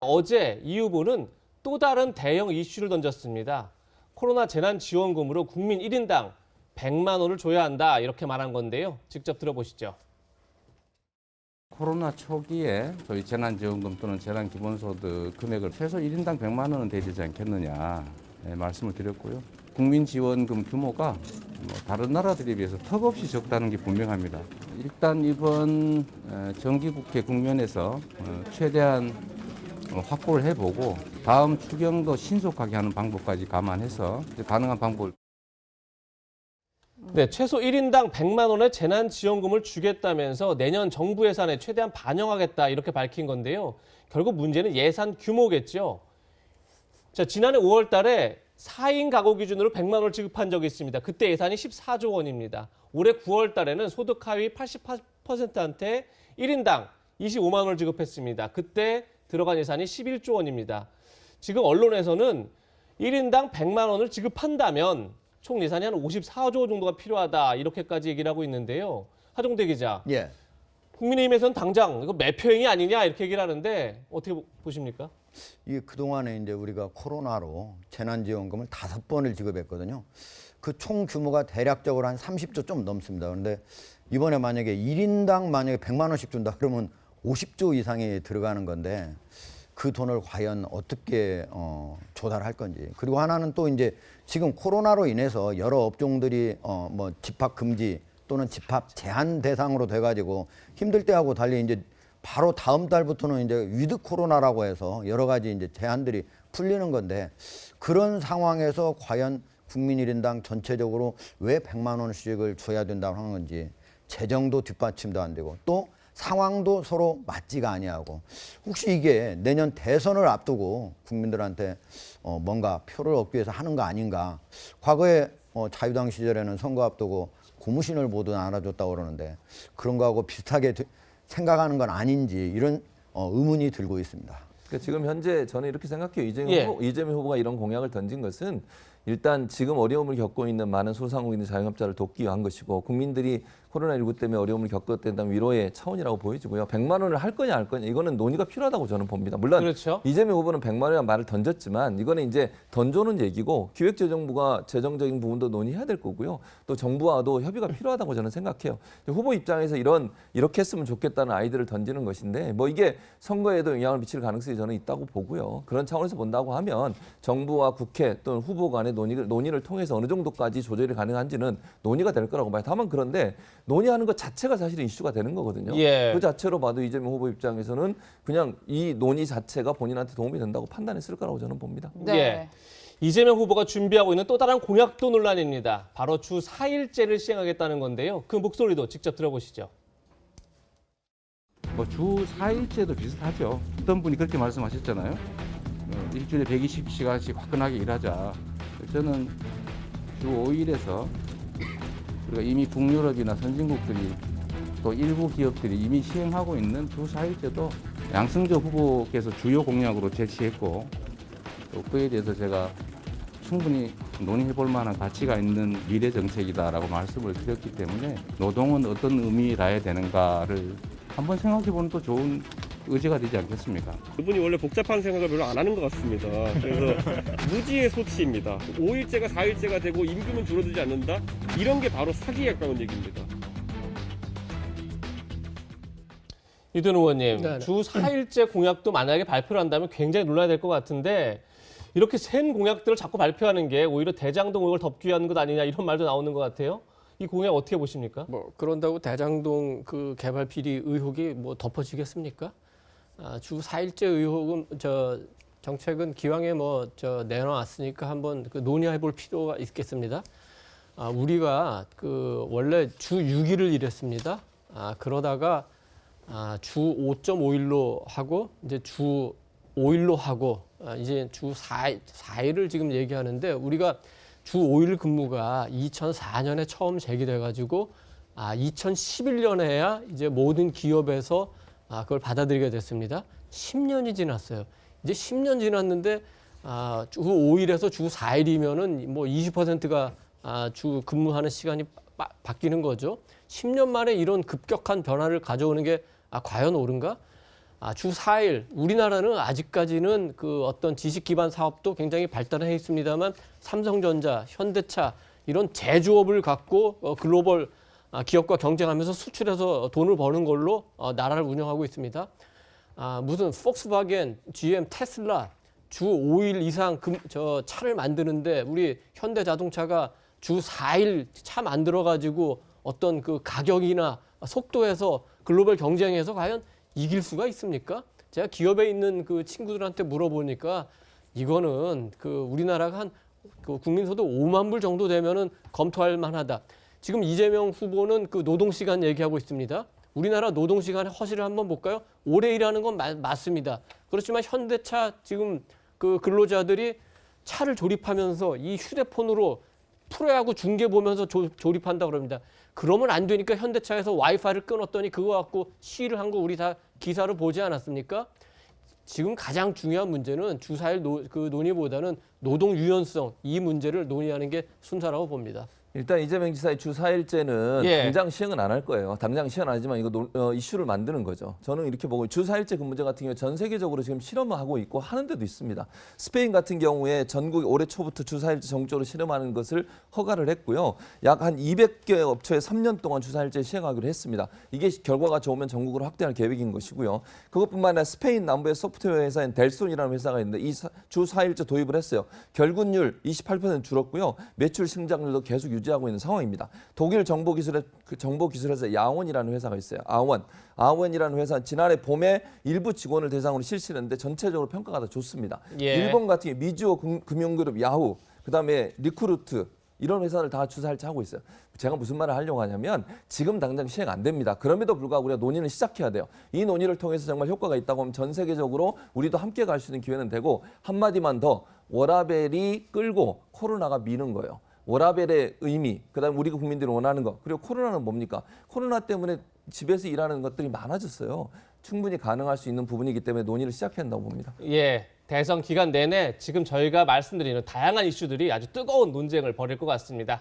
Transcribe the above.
어제 이 후보는 또 다른 대형 이슈를 던졌습니다. 코로나 재난지원금으로 국민 1인당 100만 원을 줘야 한다 이렇게 말한 건데요. 직접 들어보시죠. 코로나 초기에 저희 재난지원금 또는 재난기본소득 금액을 최소 1인당 100만 원은 돼야 되지 않겠느냐 말씀을 드렸고요. 국민지원금 규모가 다른 나라들에 비해서 턱없이 적다는 게 분명합니다. 일단 이번 정기국회 국면에서 최대한 확보를 해보고 다음 추경도 신속하게 하는 방법까지 감안해서 가능한 방법을. 네, 최소 1인당 100만 원의 재난지원금을 주겠다면서 내년 정부 예산에 최대한 반영하겠다 이렇게 밝힌 건데요. 결국 문제는 예산 규모겠죠. 자, 지난해 5월 달에 4인 가구 기준으로 100만 원을 지급한 적이 있습니다. 그때 예산이 14조 원입니다. 올해 9월 달에는 소득 하위 88%한테 1인당 25만 원을 지급했습니다. 그때 들어간 예산이 11조 원입니다. 지금 언론에서는 1인당 100만 원을 지급한다면 총 예산이 한 54조 정도가 필요하다 이렇게까지 얘기를 하고 있는데요. 하종대 기자. 예. 국민의힘에서는 당장 이거 매표행위 아니냐 이렇게 얘기를 하는데 어떻게 보십니까? 이 그동안에 이제 우리가 코로나로 재난지원금을 5번을 지급했거든요. 그 총 규모가 대략적으로 한 30조 좀 넘습니다. 그런데 이번에 만약에 1인당 만약에 100만 원씩 준다 그러면 50조 이상이 들어가는 건데 그 돈을 과연 어떻게 조달할 건지. 그리고 하나는 또 이제 지금 코로나로 인해서 여러 업종들이 뭐 집합 금지 또는 집합 제한 대상으로 돼가지고 힘들 때하고 달리 이제 바로 다음 달부터는 이제 위드 코로나라고 해서 여러 가지 이제 제한들이 풀리는 건데 그런 상황에서 과연 국민 1인당 전체적으로 왜 100만 원씩을 줘야 된다고 하는 건지 재정도 뒷받침도 안 되고 또 상황도 서로 맞지가 아니하고 혹시 이게 내년 대선을 앞두고 국민들한테 뭔가 표를 얻기 위해서 하는 거 아닌가. 과거에 자유당 시절에는 선거 앞두고 고무신을 모두 나눠줬다고 그러는데 그런 거하고 비슷하게 생각하는 건 아닌지 이런 의문이 들고 있습니다. 그러니까 지금 현재 저는 이렇게 생각해요. 예. 이재명 후보가 이런 공약을 던진 것은 일단 지금 어려움을 겪고 있는 많은 소상공인들 자영업자를 돕기 위한 것이고 국민들이 코로나19 때문에 어려움을 겪었다는 위로의 차원이라고 보여지고요. 100만 원을 할 거냐 안 거냐 이거는 논의가 필요하다고 저는 봅니다. 물론 그렇죠. 이재명 후보는 100만 원이라는 말을 던졌지만 이거는 이제 던져놓은 얘기고 기획재정부가 재정적인 부분도 논의해야 될 거고요. 또 정부와도 협의가 필요하다고 저는 생각해요. 후보 입장에서 이렇게 했으면 좋겠다는 아이디어를 던지는 것인데 뭐 이게 선거에도 영향을 미칠 가능성이 저는 있다고 보고요. 그런 차원에서 본다고 하면 정부와 국회 또는 후보 간의 논의를 통해서 어느 정도까지 조절이 가능한지는 논의가 될 거라고 봐요. 다만 그런데 논의하는 것 자체가 사실은 이슈가 되는 거거든요. 예. 그 자체로 봐도 이재명 후보 입장에서는 그냥 이 논의 자체가 본인한테 도움이 된다고 판단했을 거라고 저는 봅니다. 네. 예. 이재명 후보가 준비하고 있는 또 다른 공약도 논란입니다. 바로 주 4일제를 시행하겠다는 건데요. 그 목소리도 직접 들어보시죠. 뭐 주 4일제도 비슷하죠. 어떤 분이 그렇게 말씀하셨잖아요. 일주일에 120시간씩 화끈하게 일하자. 저는 주 5일에서 우리가 이미 북유럽이나 선진국들이 또 일부 기업들이 이미 시행하고 있는 주 4일제도 양승적 후보께서 주요 공약으로 제시했고 또 그에 대해서 제가 충분히 논의해 볼 만한 가치가 있는 미래 정책이다라고 말씀을 드렸기 때문에 노동은 어떤 의미라야 되는가를 한번 생각해 보는 또 좋은 의지가 되지 않겠습니까? 그분이 원래 복잡한 생각을 별로 안 하는 것 같습니다. 그래서 무지의 소치입니다. 5일제가 4일제가 되고 임금은 줄어들지 않는다? 이런 게 바로 사기에 가까운 얘기입니다. 이든 의원님, 네네. 주 4일제 공약도 만약에 발표를 한다면 굉장히 논란이 될 것 같은데 이렇게 센 공약들을 자꾸 발표하는 게 오히려 대장동 의혹을 덮기 위한 것 아니냐 이런 말도 나오는 것 같아요. 이 공약 어떻게 보십니까? 뭐 그런다고 대장동 그 개발 비리 의혹이 뭐 덮어지겠습니까? 주 4일제 의혹은 정책은 기왕에 내놔왔으니까 한번 그 논의해 볼 필요가 있겠습니다. 우리가 그 원래 주 6일을 일했습니다. 그러다가 주 5.5일로 하고 이제 주 5일로 하고 이제 주 4일을 지금 얘기하는데 우리가 주 5일 근무가 2004년에 처음 제기돼가지고 2011년에야 이제 모든 기업에서 그걸 받아들이게 됐습니다. 10년이 지났어요. 이제 10년 지났는데 주 5일에서 주 4일이면은 뭐 20%가 주 근무하는 시간이 바뀌는 거죠. 10년 만에 이런 급격한 변화를 가져오는 게 과연 옳은가? 주 4일 우리나라는 아직까지는 그 어떤 지식 기반 사업도 굉장히 발달해 있습니다만 삼성전자, 현대차 이런 제조업을 갖고 글로벌 기업과 경쟁하면서 수출해서 돈을 버는 걸로 나라를 운영하고 있습니다. 무슨 폭스바겐, GM, 테슬라 주 5일 이상 저 차를 만드는데 우리 현대자동차가 주 4일 차 만들어 가지고 어떤 그 가격이나 속도에서 글로벌 경쟁에서 과연 이길 수가 있습니까? 제가 기업에 있는 그 친구들한테 물어보니까 이거는 그 우리나라가 한 그 국민소득 5만 불 정도 되면은 검토할 만하다. 지금 이재명 후보는 그 노동시간 얘기하고 있습니다. 우리나라 노동시간의 허실을 한번 볼까요? 오래 일하는 건 맞습니다. 그렇지만 현대차 지금 그 근로자들이 차를 조립하면서 이 휴대폰으로 프로야구 중계 보면서 조립한다 그럽니다. 그러면 안 되니까 현대차에서 와이파이를 끊었더니 그거 갖고 시위를 한 거 우리 다 기사를 보지 않았습니까? 지금 가장 중요한 문제는 주 4일 그 논의보다는 노동 유연성 이 문제를 논의하는 게 순서라고 봅니다. 일단 이재명 지사의 주 4일제는 예. 당장 시행은 안 할 거예요. 당장 시행 안 하지만 이거 이슈를 만드는 거죠. 저는 이렇게 보고 주 4일제 근무제 같은 경우에 전 세계적으로 지금 실험을 하고 있고 하는 데도 있습니다. 스페인 같은 경우에 전국에 올해 초부터 주 4일제 전국적으로 실험하는 것을 허가를 했고요. 약 한 200개 업체에 3년 동안 주 4일제 시행하기로 했습니다. 이게 결과가 좋으면 전국으로 확대할 계획인 것이고요. 그것뿐만 아니라 스페인 남부의 소프트웨어 회사인 델손이라는 회사가 있는데 이 주 4일제 도입을 했어요. 결근율 28% 줄었고요. 매출 성장률도 계속 유지하고 있는 상황입니다. 독일 정보기술회사 야원이라는 회사가 있어요. 아원이라는 회사는 지난해 봄에 일부 직원을 대상으로 실시했는데 전체적으로 평가가 다 좋습니다. 예. 일본 같은 경우 미즈호 금융그룹 야후, 그다음에 리크루트 이런 회사를 다 주 4일제 하고 있어요. 제가 무슨 말을 하려고 하냐면 지금 당장 시행 안 됩니다. 그럼에도 불구하고 우리가 논의를 시작해야 돼요. 이 논의를 통해서 정말 효과가 있다고 하면 전 세계적으로 우리도 함께 갈 수 있는 기회는 되고 한마디만 더 워라벨이 끌고 코로나가 미는 거예요. 워라벨의 의미, 그다음에 우리 국민들이 원하는 것, 그리고 코로나는 뭡니까? 코로나 때문에 집에서 일하는 것들이 많아졌어요. 충분히 가능할 수 있는 부분이기 때문에 논의를 시작해야 한다고 봅니다. 예, 대선 기간 내내 지금 저희가 말씀드리는 다양한 이슈들이 아주 뜨거운 논쟁을 벌일 것 같습니다.